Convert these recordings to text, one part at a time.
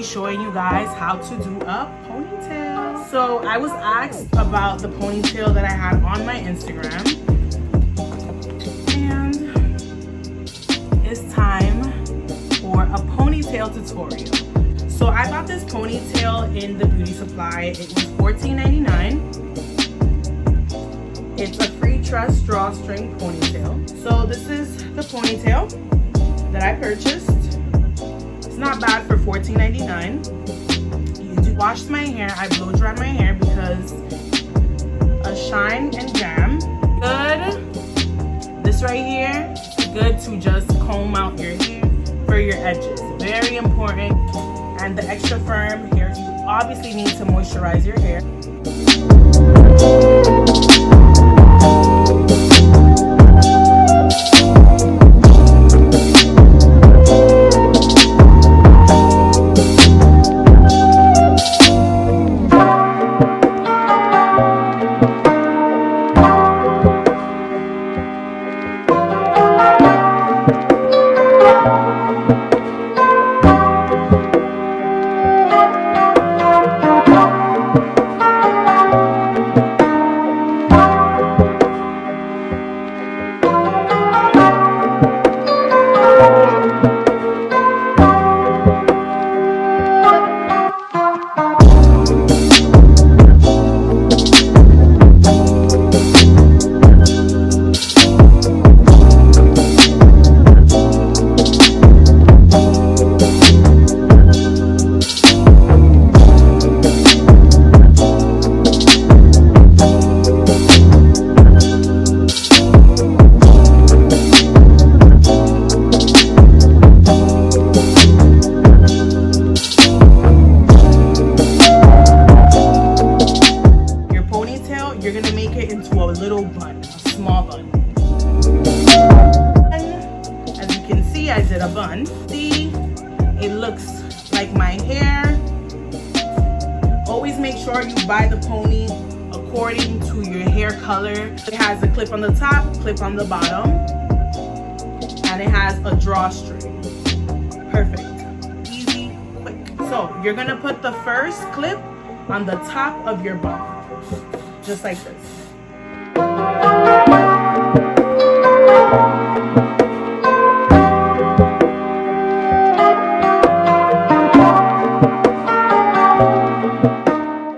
be showing you guys how to do a ponytail. So I was asked about the ponytail that I had on my Instagram, and it's time for a ponytail tutorial. So I got this ponytail in the beauty supply. It was $14.99. It's a free truss drawstring ponytail. So this is the ponytail that I purchased. It's not bad for $14.99. You do wash my hair. I blow dry my hair because a shine and jam. Good. This right here is good to just comb out your hair for your edges. Very important. And the extra firm hair, you obviously need to moisturize your hair. You're gonna make it into a little bun, a small bun. And as you can see, I did a bun. See, it looks like my hair. Always make sure you buy the pony according to your hair color. It has a clip on the top, clip on the bottom, and it has a drawstring. Perfect, easy, quick. So you're gonna put the first clip on the top of your bun. Just like this.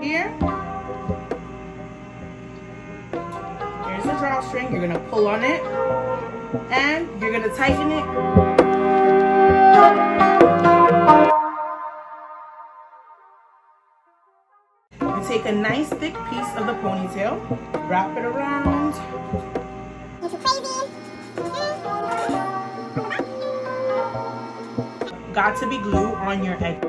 Here, here's the drawstring. You're gonna pull on it, and you're gonna tighten it. Take a nice thick piece of the ponytail, wrap it around. Got to be glue on your edge.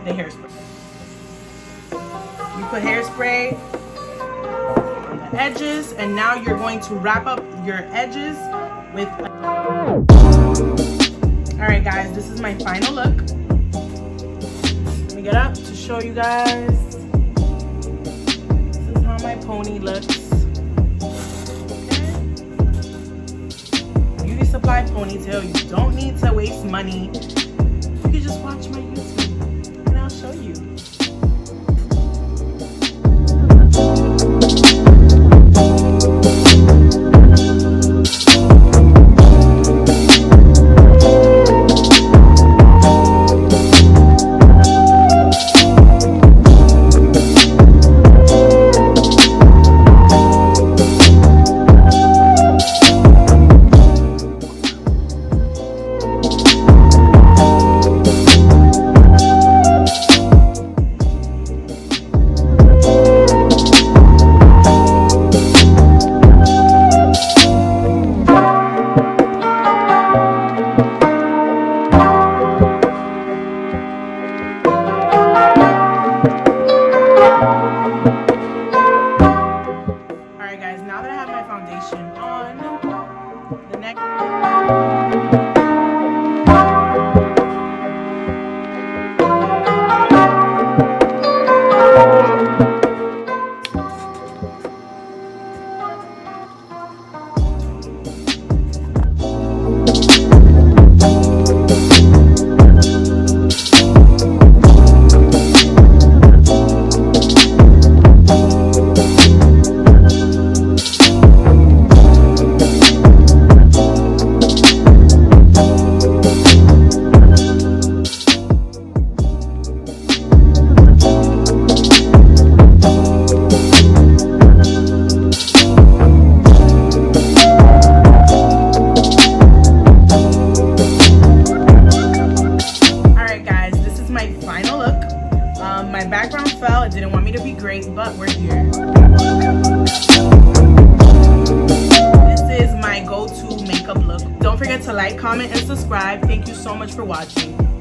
The hairspray. You put hairspray on the edges, and now you're going to wrap up your edges with Alright guys, this is my final look. Let me get up to show you guys. This is how my pony looks. Okay. Beauty supply ponytail. You don't need to waste money. You can just watch my YouTube and I'll show you. Don't forget to like, comment, and subscribe. Thank you so much for watching.